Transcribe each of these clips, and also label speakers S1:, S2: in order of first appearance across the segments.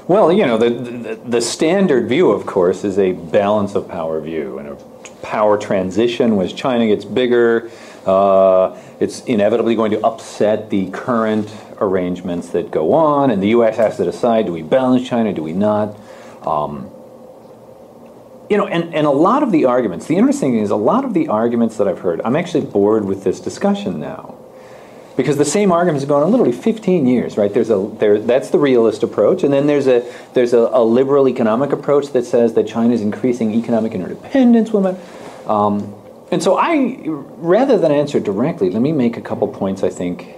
S1: Well, you know, the standard view, of course, is a balance of power view, and a power transition. As China gets bigger, it's inevitably going to upset the current arrangements that go on, and the U.S. has to decide, do we balance China, do we not? You know, and a lot of the arguments, the interesting thing is a lot of the arguments that I've heard, I'm actually bored with this discussion now. Because the same arguments have gone on literally 15 years, right? That's the realist approach, and then there's a liberal economic approach that says that China is increasing economic interdependence. And so rather than answer directly, let me make a couple points I think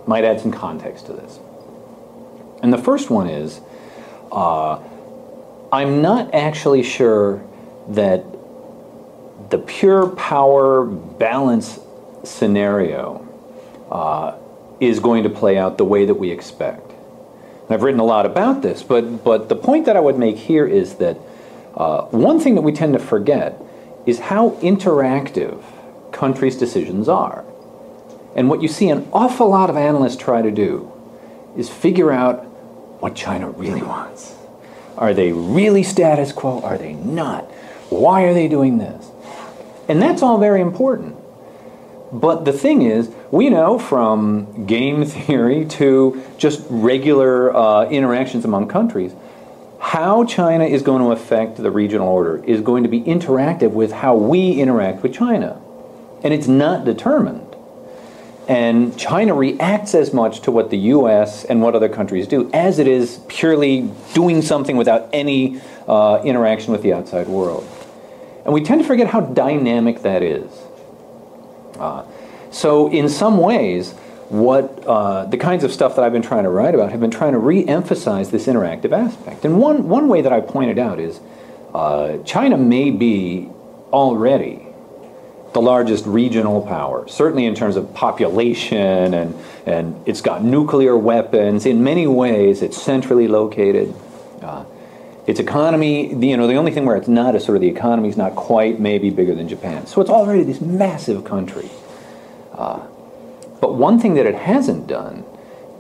S1: might add some context to this. And the first one is, I'm not actually sure that the pure power balance scenario is going to play out the way that we expect. And I've written a lot about this, but the point that I would make here is that one thing that we tend to forget is how interactive countries' decisions are. And what you see an awful lot of analysts try to do is figure out what China really wants. Are they really status quo? Are they not? Why are they doing this? And that's all very important. But the thing is, we know from game theory to just regular interactions among countries, how China is going to affect the regional order is going to be interactive with how we interact with China. And it's not determined. And China reacts as much to what the U.S. and what other countries do as it is purely doing something without any interaction with the outside world. And we tend to forget how dynamic that is. So in some ways, what the kinds of stuff that I've been trying to write about have been trying to re-emphasize this interactive aspect. And one way that I pointed out is China may be already the largest regional power, certainly in terms of population, and it's got nuclear weapons. In many ways, it's centrally located. Its economy, you know, the only thing where it's not is sort of the economy is not quite maybe bigger than Japan. So it's already this massive country. But one thing that it hasn't done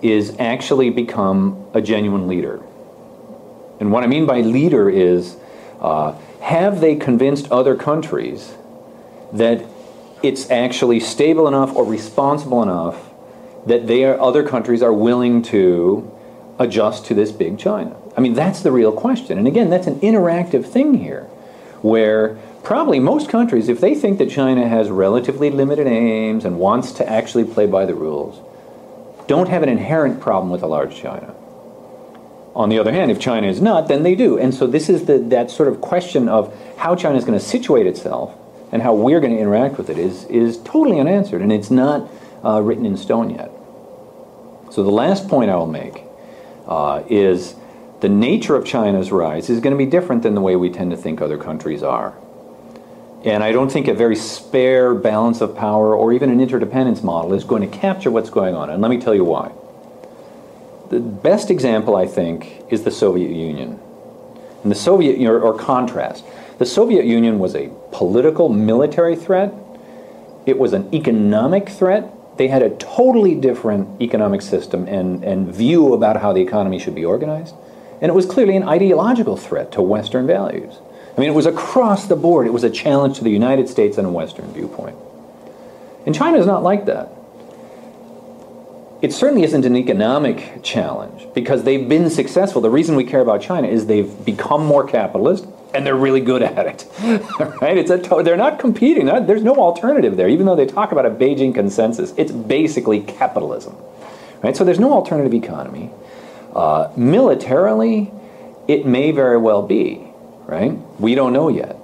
S1: is actually become a genuine leader. And what I mean by leader is, have they convinced other countries that it's actually stable enough or responsible enough that other countries are willing to adjust to this big China? I mean, that's the real question. And again, that's an interactive thing here, where probably most countries, if they think that China has relatively limited aims and wants to actually play by the rules, don't have an inherent problem with a large China. On the other hand, if China is not, then they do. And so this is that sort of question of how China is going to situate itself and how we're going to interact with it is totally unanswered, and it's not written in stone yet. So the last point I will make is the nature of China's rise is going to be different than the way we tend to think other countries are. And I don't think a very spare balance of power or even an interdependence model is going to capture what's going on. And let me tell you why. The best example, I think, is the Soviet Union. And the Soviet, or contrast. The Soviet Union was a political, military threat. It was an economic threat. They had a totally different economic system and view about how the economy should be organized. And it was clearly an ideological threat to Western values. I mean, it was across the board. It was a challenge to the United States and a Western viewpoint. And China is not like that. It certainly isn't an economic challenge because they've been successful. The reason we care about China is they've become more capitalist and they're really good at it. Right? They're not competing. There's no alternative there. Even though they talk about a Beijing consensus, it's basically capitalism. Right? So there's no alternative economy. Militarily, it may very well be. Right? We don't know yet.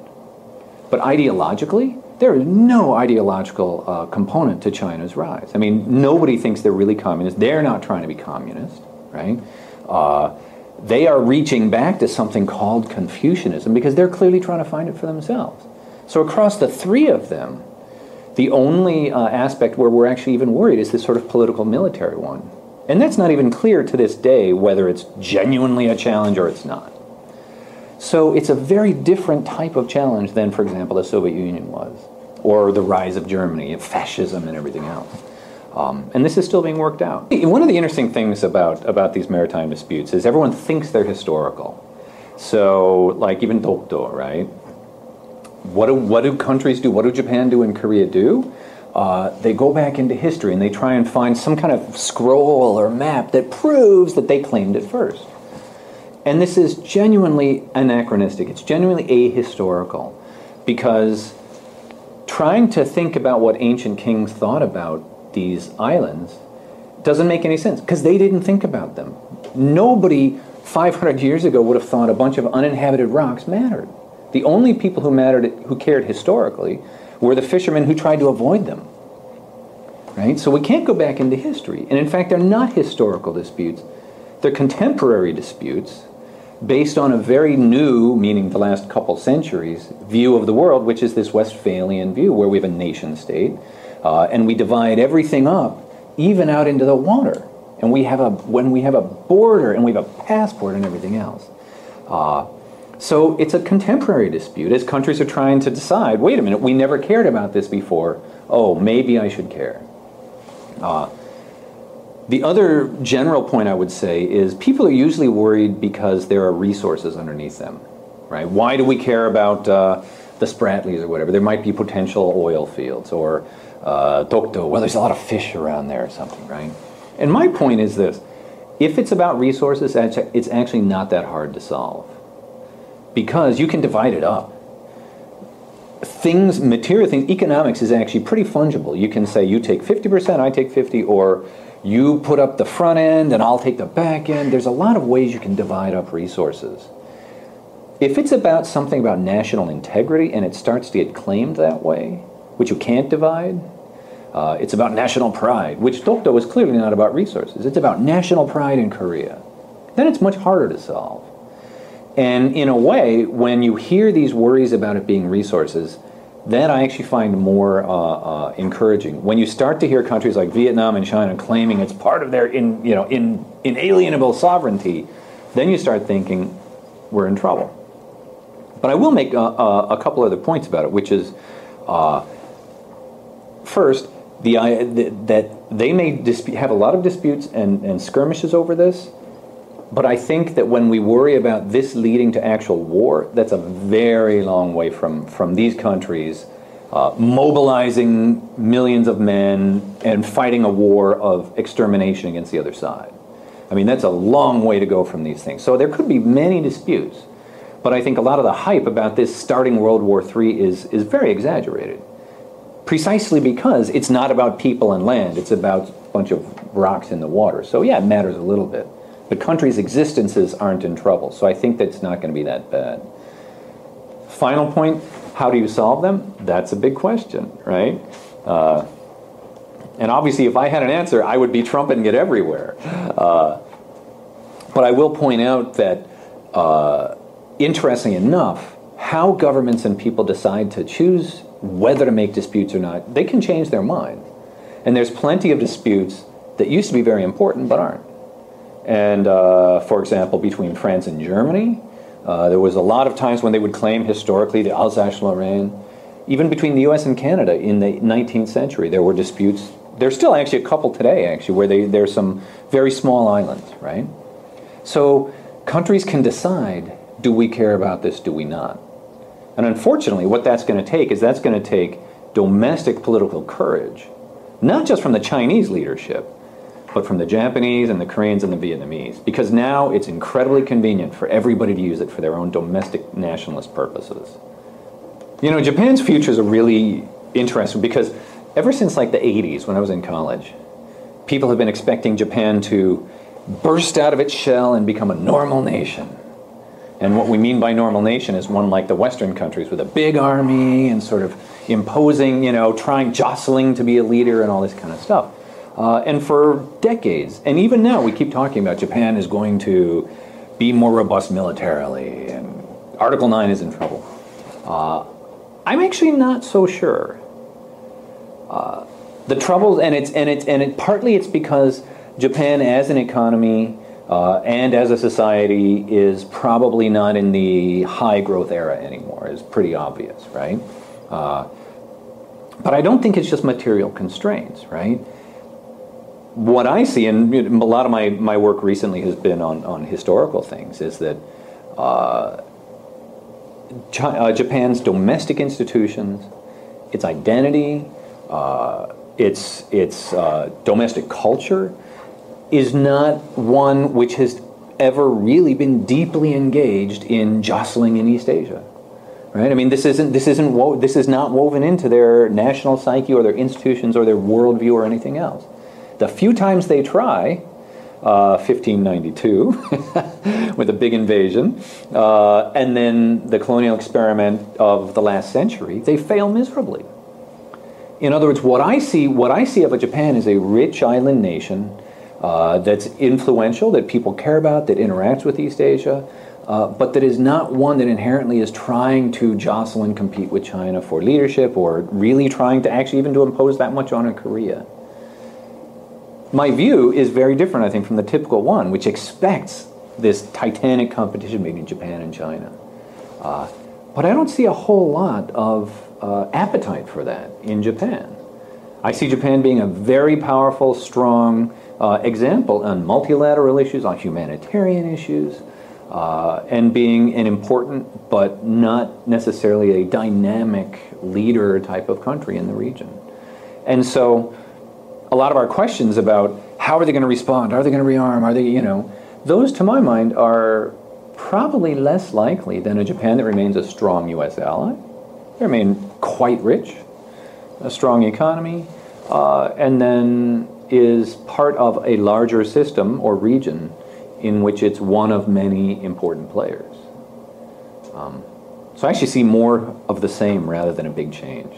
S1: But ideologically, there is no ideological component to China's rise. I mean, nobody thinks they're really communist. They're not trying to be communist, right? They are reaching back to something called Confucianism because they're clearly trying to find it for themselves. So across the three of them, the only aspect where we're actually even worried is this sort of political military one. And that's not even clear to this day whether it's genuinely a challenge or it's not. So it's a very different type of challenge than, for example, the Soviet Union was, or the rise of Germany, fascism and everything else. And this is still being worked out. One of the interesting things about these maritime disputes is everyone thinks they're historical. So, like even Dokdo, right? What do countries do? What do Japan do and Korea do? They go back into history and they try and find some kind of scroll or map that proves that they claimed it first. And this is genuinely anachronistic. It's genuinely ahistorical, because trying to think about what ancient kings thought about these islands doesn't make any sense, because they didn't think about them. Nobody 500 years ago would have thought a bunch of uninhabited rocks mattered. The only people who cared historically were the fishermen who tried to avoid them. Right? So we can't go back into history. And in fact, they're not historical disputes. They're contemporary disputes based on a very new, meaning the last couple centuries, view of the world, which is this Westphalian view where we have a nation state and we divide everything up, even out into the water. And when we have a border and we have a passport and everything else. So it's a contemporary dispute as countries are trying to decide, wait a minute, we never cared about this before. Oh, maybe I should care. The other general point I would say is people are usually worried because there are resources underneath them, right? Why do we care about the Spratlys or whatever? There might be potential oil fields, or Dokdo, well, there's a lot of fish around there or something, right? And my point is this: if it's about resources, it's actually not that hard to solve, because you can divide it up. Material things, economics is actually pretty fungible. You can say you take 50%, I take 50%, or you put up the front end and I'll take the back end. There's a lot of ways you can divide up resources. If it's about something about national integrity and it starts to get claimed that way, which you can't divide, it's about national pride, which Dokdo is clearly not about resources. It's about national pride in Korea. Then it's much harder to solve. And in a way, when you hear these worries about it being resources, that I actually find more encouraging. When you start to hear countries like Vietnam and China claiming it's part of their inalienable sovereignty, then you start thinking we're in trouble. But I will make a couple other points about it, which is, first, that they may have a lot of disputes and skirmishes over this. But I think that when we worry about this leading to actual war, that's a very long way from these countries mobilizing millions of men and fighting a war of extermination against the other side. I mean, that's a long way to go from these things. So there could be many disputes. But I think a lot of the hype about this starting World War III is very exaggerated. Precisely because it's not about people and land. It's about a bunch of rocks in the water. So yeah, it matters a little bit. But countries' existences aren't in trouble, so I think that's not going to be that bad. Final point, how do you solve them? That's a big question, right? And obviously, if I had an answer, I would be trumpeting it everywhere. But I will point out that, interestingly enough, how governments and people decide to choose whether to make disputes or not, they can change their mind. And there's plenty of disputes that used to be very important but aren't. And, for example, between France and Germany, there was a lot of times when they would claim historically the Alsace-Lorraine. Even between the U.S. and Canada in the 19th century, there were disputes. There's still actually a couple today, actually, where there's some very small islands, right? So countries can decide, do we care about this, do we not? And unfortunately, what that's going to take is that's going to take domestic political courage, not just from the Chinese leadership, but from the Japanese and the Koreans and the Vietnamese, because now it's incredibly convenient for everybody to use it for their own domestic nationalist purposes. You know, Japan's future is really interesting because ever since like the 80s, when I was in college, people have been expecting Japan to burst out of its shell and become a normal nation. And what we mean by normal nation is one like the Western countries with a big army and sort of imposing, jostling to be a leader and all this kind of stuff. And for decades, and even now, we keep talking about Japan is going to be more robust militarily, and Article 9 is in trouble. I'm actually not so sure. The trouble, partly it's because Japan as an economy and as a society is probably not in the high growth era anymore. It's pretty obvious, right? But I don't think it's just material constraints, right? what I see, and a lot of my work recently has been on historical things, is that Japan's domestic institutions, its identity, its domestic culture is not one which has ever really been deeply engaged in jostling in East Asia, right? I mean, this is not woven into their national psyche or their institutions or their worldview or anything else. The few times they try, 1592 with a big invasion, and then the colonial experiment of the last century, they fail miserably. In other words, what I see of Japan is a rich island nation that's influential, that people care about, that interacts with East Asia, but that is not one that inherently is trying to jostle and compete with China for leadership or really trying to actually even to impose that much on Korea. My view is very different, I think, from the typical one, which expects this titanic competition between Japan and China. But I don't see a whole lot of appetite for that in Japan. I see Japan being a very powerful, strong example on multilateral issues, on humanitarian issues, and being an important but not necessarily a dynamic leader type of country in the region. And so a lot of our questions about how are they going to respond, are they going to rearm, are they, those to my mind are probably less likely than a Japan that remains a strong U.S. ally. They remain quite rich, a strong economy, and then is part of a larger system or region in which it's one of many important players. So I actually see more of the same rather than a big change.